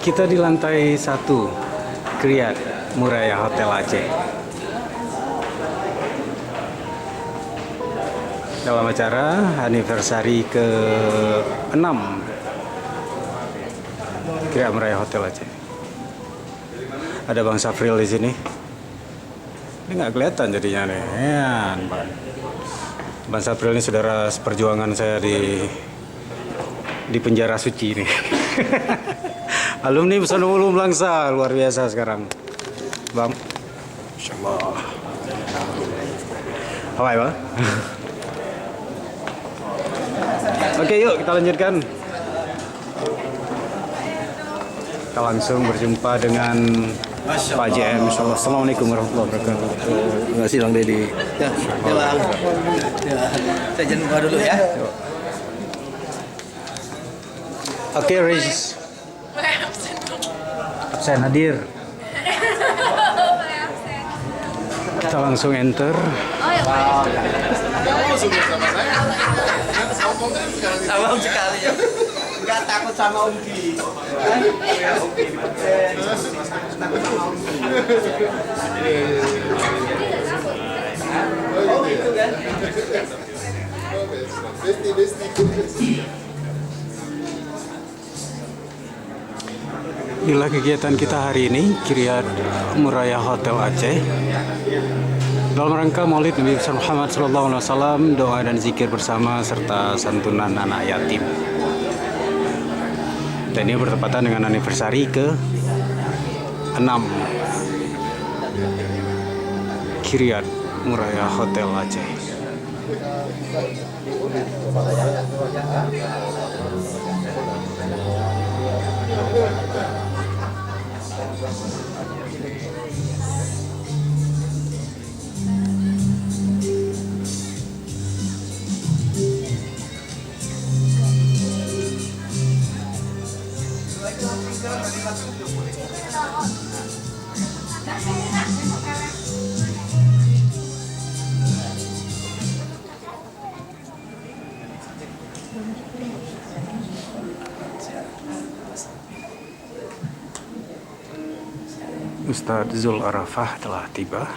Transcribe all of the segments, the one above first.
Kita di lantai 1 Kriyat Muraya Hotel Aceh. Dalam acara anniversary ke-6 Kriyat Muraya Hotel Aceh. Ada Bang Safril di sini. Ini nggak kelihatan jadinya nih. Ya, Bang Safril ini saudara seperjuangan saya di penjara suci ini. Alumni Pesantren Ulum Langsa, luar biasa sekarang. Bang. Insyaallah. Hai, Bang. Oke, yuk kita lanjutkan. Kita langsung berjumpa dengan Pak JM. Assalamualaikum warahmatullahi wabarakatuh. Terima kasih Bang Dedi. Ya, Bang. Ya, saya jangan buka dulu ya. Oke, Regis. Absen hadir. Kita langsung enter. Abang sekali ya. Enggak takut sama Om Ki. Takut sama Om Ki. Oh gitu kan. Besti. Inilah kegiatan kita hari ini, Kriyat Muraya Hotel Aceh. Dalam rangka Maulid Nabi besar Muhammad SAW, doa dan zikir bersama serta santunan anak yatim. Dan ini bertepatan dengan anniversary ke-6 Kriyat Muraya Hotel Aceh. Ustadz Zul Arafah telah tiba.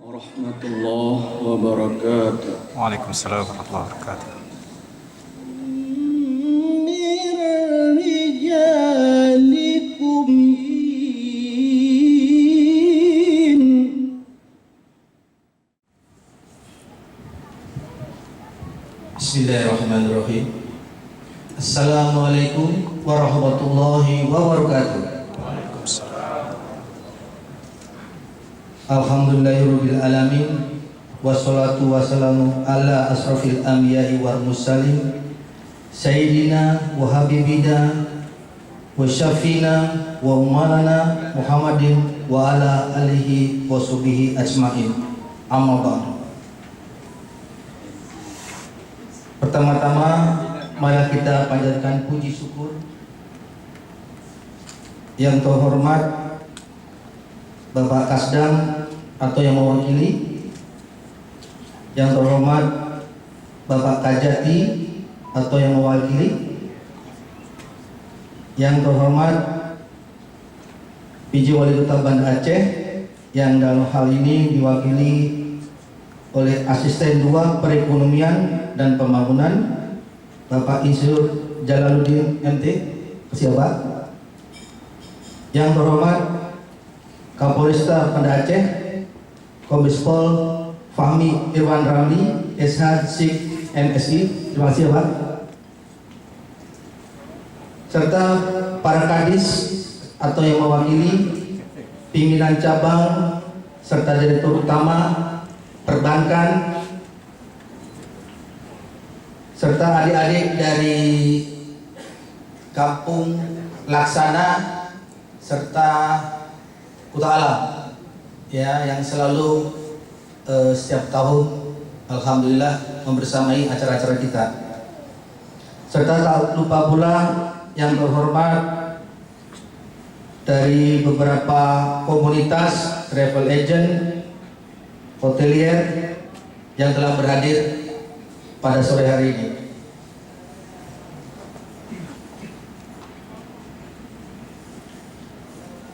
Warahmatullahi wabarakatuh. Waalaikumsalam warahmatullahi wabarakatuh. Bismillahirrahmanirrahim. Assalamualaikum warahmatullahi wabarakatuh. Alhamdulillahirabbil alamin, wassalatu wassalamu ala asrofil anbiya'i wal mursalin, sayyidina wa habibina wa syafina wa umarana Muhammadin wa ala alihi wa sahbihi ajmain. Amma ba'du. Pertama-tama mari kita panjatkan puji syukur yang terhormat Bapak Kasdam atau yang mewakili, yang terhormat Bapak Kajati atau yang mewakili, yang terhormat PJ Wali Kota Banda Aceh yang dalam hal ini diwakili oleh Asisten 2 Perekonomian dan Pembangunan Bapak Insinyur Jalaluddin MT, siapa? Yang terhormat Kapolresta Banda Aceh Kombes Pol Fahmi Irwan Ramli SH Sik MSI, terima kasih Pak. Serta para kadis atau yang mewakili pimpinan cabang serta direktur utama perbankan serta adik-adik dari Kampung Laksana serta Kuta Alam ya, yang selalu setiap tahun alhamdulillah membersamai acara-acara kita. Serta tak lupa pula yang terhormat dari beberapa komunitas travel agent, hotelier yang telah berhadir pada sore hari ini.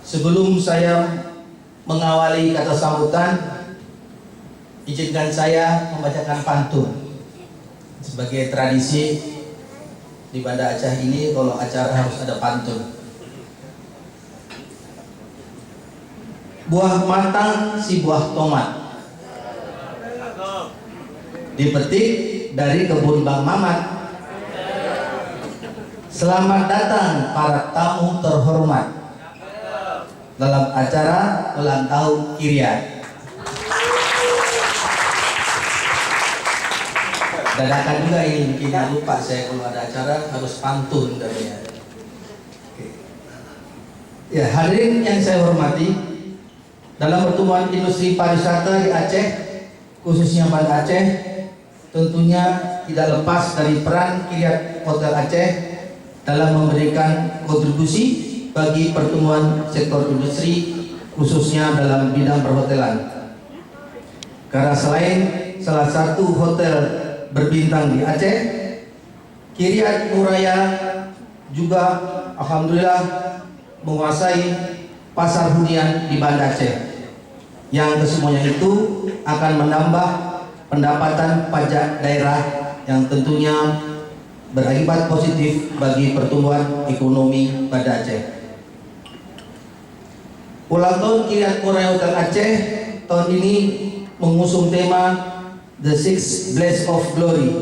Sebelum saya mengawali kata sambutan, izinkan saya membacakan pantun. Sebagai tradisi di Banda Aceh ini, kalau acara harus ada pantun. Buah matang si buah tomat, dipetik dari kebun Bang Mamat. Selamat datang para tamu terhormat dalam acara ulang tahun Kiryat. Dadakan juga ini, mungkin lupa saya kalau ada acara harus pantun katanya. Ya, hadirin yang saya hormati, dalam pertumbuhan industri pariwisata di Aceh, khususnya Banda Aceh, tentunya tidak lepas dari peran Kiryat Hotel Aceh dalam memberikan kontribusi bagi pertumbuhan sektor industri, khususnya dalam bidang perhotelan. Karena selain salah satu hotel berbintang di Aceh, Kiryat Nuraya juga alhamdulillah menguasai pasar hunian di Banda Aceh, yang kesemuanya itu akan menambah pendapatan pajak daerah yang tentunya berakibat positif bagi pertumbuhan ekonomi Banda Aceh. Ulang tahun Kiryat Nuraya Hotel Aceh tahun ini mengusung tema The Six Blaze of Glory,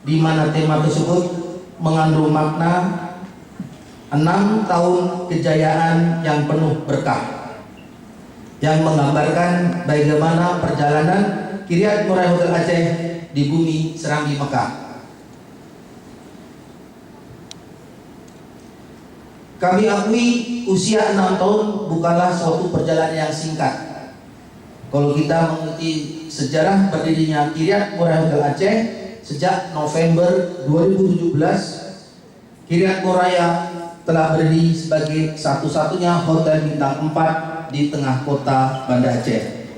di mana tema tersebut mengandung makna 6 tahun kejayaan yang penuh berkah, yang menggambarkan bagaimana perjalanan Kiryat Nuraya Hotel Aceh di bumi Serambi Mekah. Kami akui usia 6 tahun bukanlah suatu perjalanan yang singkat. Kalau kita mengikuti sejarah berdirinya Kiryat Nuraya Hotel Aceh sejak November 2017, Kiryat Nuraya telah berdiri sebagai satu-satunya hotel bintang 4 di tengah kota Banda Aceh.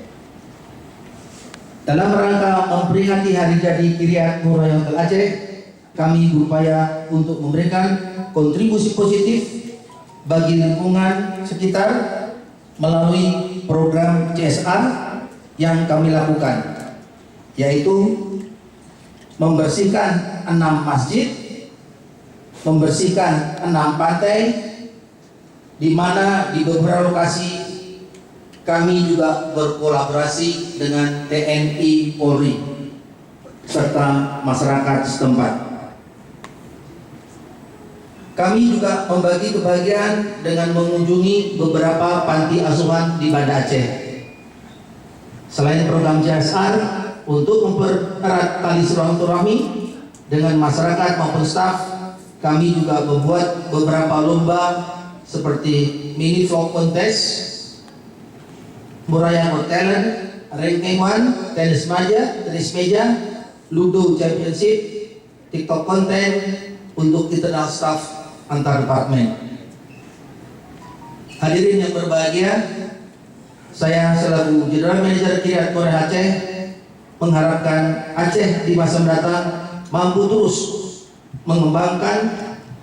Dalam rangka memperingati hari jadi Kiryat Nuraya Hotel Aceh, kami berupaya untuk memberikan kontribusi positif bagi lingkungan sekitar melalui program CSR yang kami lakukan, yaitu membersihkan 6 masjid, membersihkan 6 pantai, di mana di beberapa lokasi kami juga berkolaborasi dengan TNI Polri serta masyarakat setempat. Kami juga membagi kebahagiaan dengan mengunjungi beberapa panti asuhan di Banda Aceh. Selain program CSR untuk mempererat tali silaturahmi dengan masyarakat maupun staf, kami juga membuat beberapa lomba seperti mini vlog contest, Muraya Got Talent, ranking 1, tenis meja, ludo championship, TikTok konten untuk internal staff antar departemen. Hadirin yang berbahagia, saya selaku General Manager Kiryat Nuraya Aceh mengharapkan Aceh di masa mendatang mampu terus mengembangkan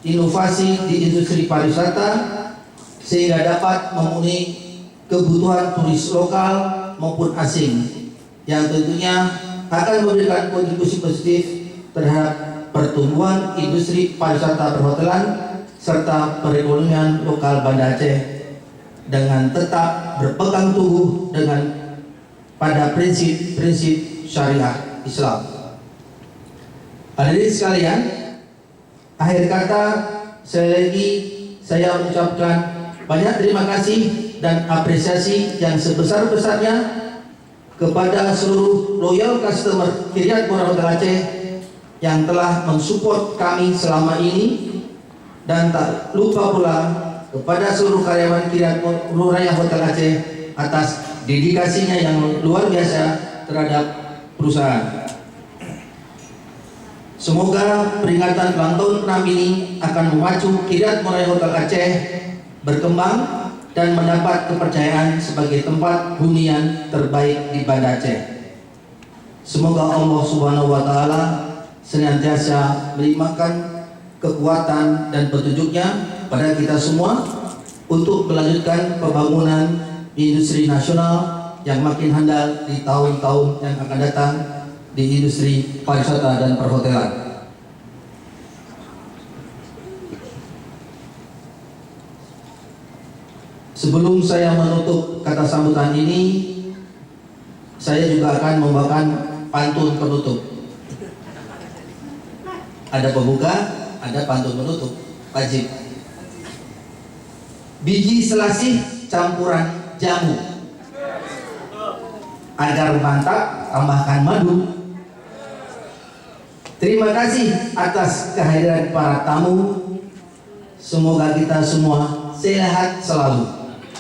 inovasi di industri pariwisata sehingga dapat memenuhi kebutuhan turis lokal maupun asing, yang tentunya akan memberikan kontribusi positif terhadap pertumbuhan industri pariwisata perhotelan serta perekonomian lokal Banda Aceh, dengan tetap berpegang teguh dengan pada prinsip-prinsip syariah Islam. Hadirin sekalian, akhir kata saya mengucapkan banyak terima kasih dan apresiasi yang sebesar-besarnya kepada seluruh loyal customer Kiryat Nuraya Hotel Aceh yang telah mensupport kami selama ini, dan tak lupa pula kepada seluruh karyawan Kiryat Nuraya Hotel Aceh atas dedikasinya yang luar biasa terhadap perusahaan. Semoga peringatan ulang tahun 6 ini akan memacu Kiryat Nuraya Hotel Aceh berkembang dan mendapat kepercayaan sebagai tempat hunian terbaik di Banda Aceh. Semoga Allah Subhanahu wa Ta'ala senantiasa melimpahkan kekuatan dan petunjuknya pada kita semua untuk melanjutkan pembangunan industri nasional yang makin handal di tahun-tahun yang akan datang di industri pariwisata dan perhotelan. Sebelum saya menutup kata sambutan ini, saya juga akan membawakan pantun penutup. Ada pembuka, ada pantun penutup, wajib. Biji selasih campuran jamu, agar mantap tambahkan madu. Terima kasih atas kehadiran para tamu. Semoga kita semua sehat selalu.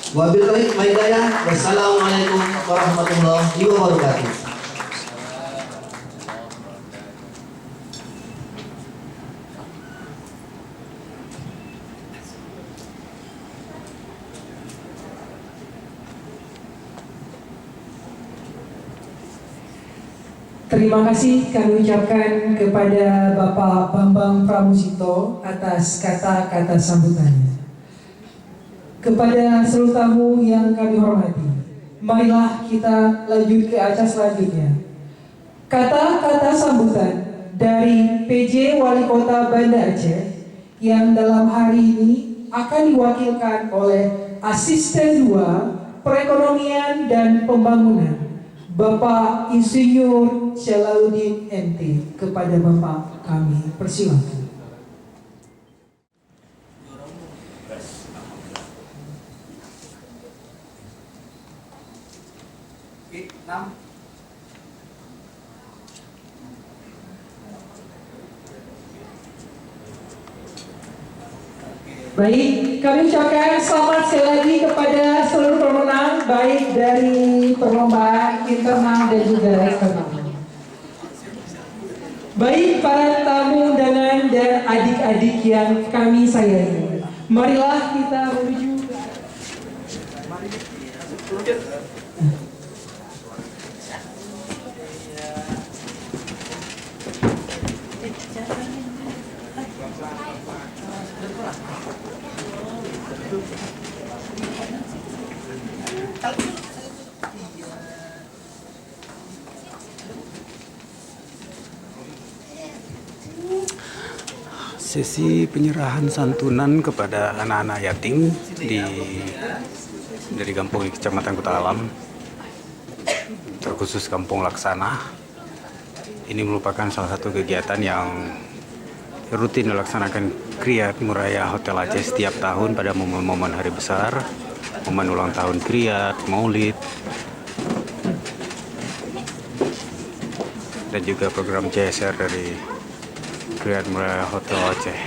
Wabillahi hidayah. Wassalamualaikum warahmatullahi wabarakatuh. Terima kasih kami ucapkan kepada Bapak Bambang Pramusito atas kata-kata sambutannya. Kepada seluruh tamu yang kami hormati, marilah kita lanjut ke acara selanjutnya. Kata-kata sambutan dari PJ Wali Kota Banda Aceh yang dalam hari ini akan diwakilkan oleh Asisten 2 Perekonomian dan Pembangunan, Bapak Insinyur Jalaluddin MT. Kepada Bapak kami persilakan. Baik, kami ucapkan selamat sekali lagi kepada seluruh pemenang, baik dari perlombaan internal dan juga eksternal. Baik para tamu undangan dan adik-adik yang kami sayangi, marilah kita menuju. Sesi penyerahan santunan kepada anak-anak yatim dari kampung di Kecamatan Kota Alam, terkhusus Kampung Laksana. Ini merupakan salah satu kegiatan yang rutin dilaksanakan Kriat Muraya Hotel Aceh setiap tahun pada momen-momen hari besar, momen ulang tahun Kriat, Maulid, dan juga program CSR dari Kriat Muraya Hotel Aceh.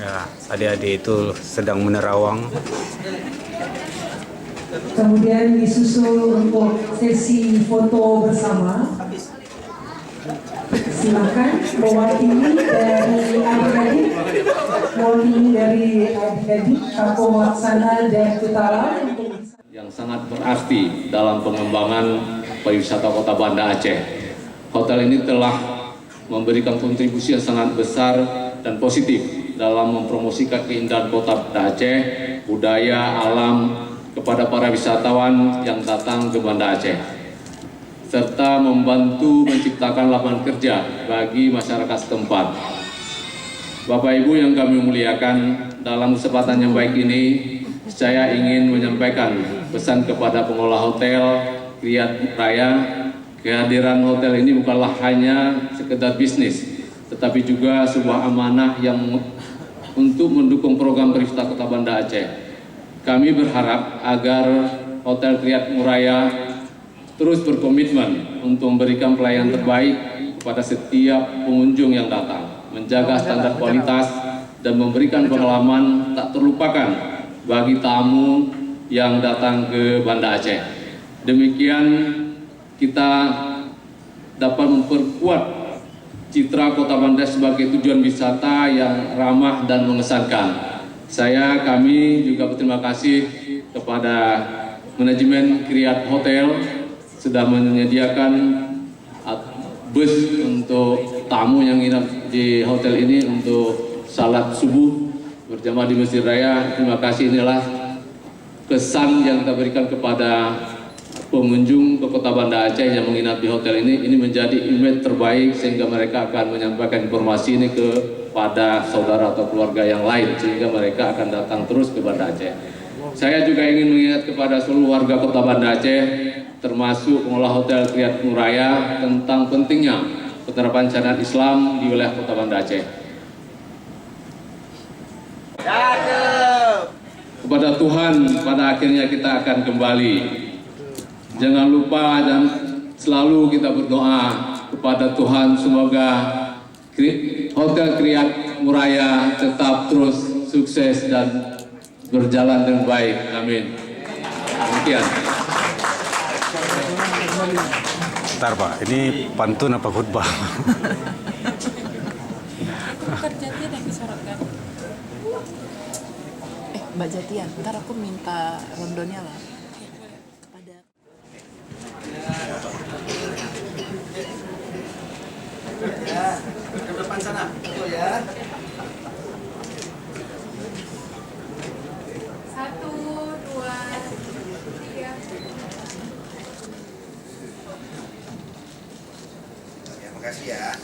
Ya, adik-adik itu sedang menerawang. Kemudian disusul untuk sesi foto bersama. Silakan mewakili dari adik-adik, Kampung Laksana dan Utara yang sangat berarti dalam pengembangan pariwisata Kota Banda Aceh. Hotel ini telah memberikan kontribusi yang sangat besar dan positif dalam mempromosikan keindahan Kota Banda Aceh, budaya, alam kepada para wisatawan yang datang ke Banda Aceh, serta membantu menciptakan lapangan kerja bagi masyarakat setempat. Bapak Ibu yang kami muliakan, dalam kesempatan yang baik ini saya ingin menyampaikan pesan kepada pengelola hotel Kriyat Raya. Kehadiran hotel ini bukanlah hanya sekedar bisnis, tetapi juga sebuah amanah yang untuk mendukung program pariwisata Kota Banda Aceh. Kami berharap agar Hotel Kriyat Raya terus berkomitmen untuk memberikan pelayanan terbaik kepada setiap pengunjung yang datang, menjaga standar kualitas dan memberikan pengalaman tak terlupakan bagi tamu yang datang ke Banda Aceh. Demikian kita dapat memperkuat citra Kota Banda sebagai tujuan wisata yang ramah dan mengesankan. Kami juga berterima kasih kepada manajemen Kriyat Hotel sudah menyediakan bus untuk tamu yang nginap di hotel ini untuk salat subuh berjamaah di Masjid Raya. Terima kasih, inilah kesan yang kita berikan kepada pengunjung ke Kota Banda Aceh yang menginap di hotel ini. Ini menjadi image terbaik sehingga mereka akan menyampaikan informasi ini kepada saudara atau keluarga yang lain sehingga mereka akan datang terus ke Banda Aceh. Saya juga ingin mengingat kepada seluruh warga Kota Banda Aceh termasuk pengelola Hotel Kriyat Raya tentang pentingnya penerapan syariat Islam di wilayah Kota Banda Aceh. Kepada Tuhan pada akhirnya kita akan kembali. Jangan lupa dan selalu kita berdoa kepada Tuhan semoga Hotel Kriyat Raya tetap terus sukses dan berjalan dengan baik. Amin. Demikian. Bentar Pak, ini pantun apa khutbah? Jatian yang disorotkan. Mbak Jatian, ntar aku minta rondonya lah. Kepada Ke depan sana, betul ya. 1, 2, 3. Ya, makasih ya.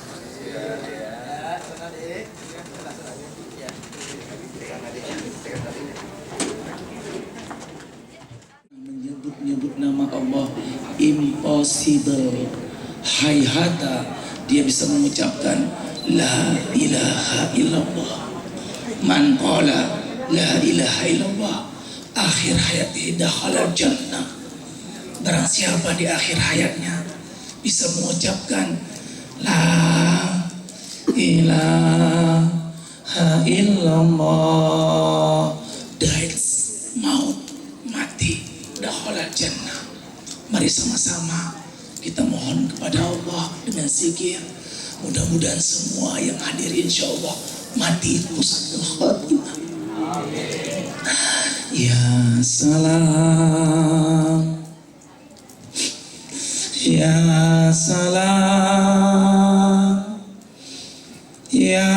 Menyebut nama Allah impossible, hayhata dia bisa mengucapkan la ilaha illallah. Man qala la ilaha illallah akhir hayatihi dakhala jannah. Barang siapa di akhir hayatnya bisa mengucapkan la ilaha illallah, dies maut, mati, dakhala jannah. Mari sama-sama kita mohon kepada Allah dengan zikir. Mudah-mudahan semua yang hadir insya Allah mati husnul khatimah. Ya salam, ya salam, ya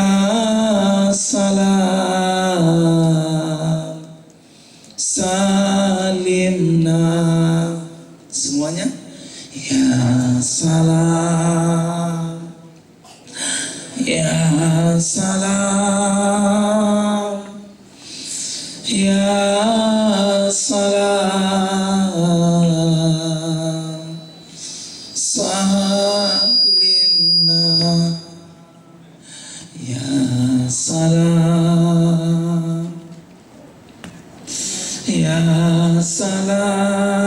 salam, salimna. Semuanya ya salam, ya salam, ya salam, salimna, ya salam, ya salam,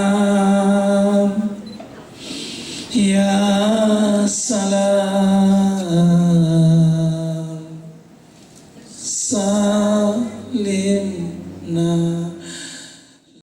ya salam.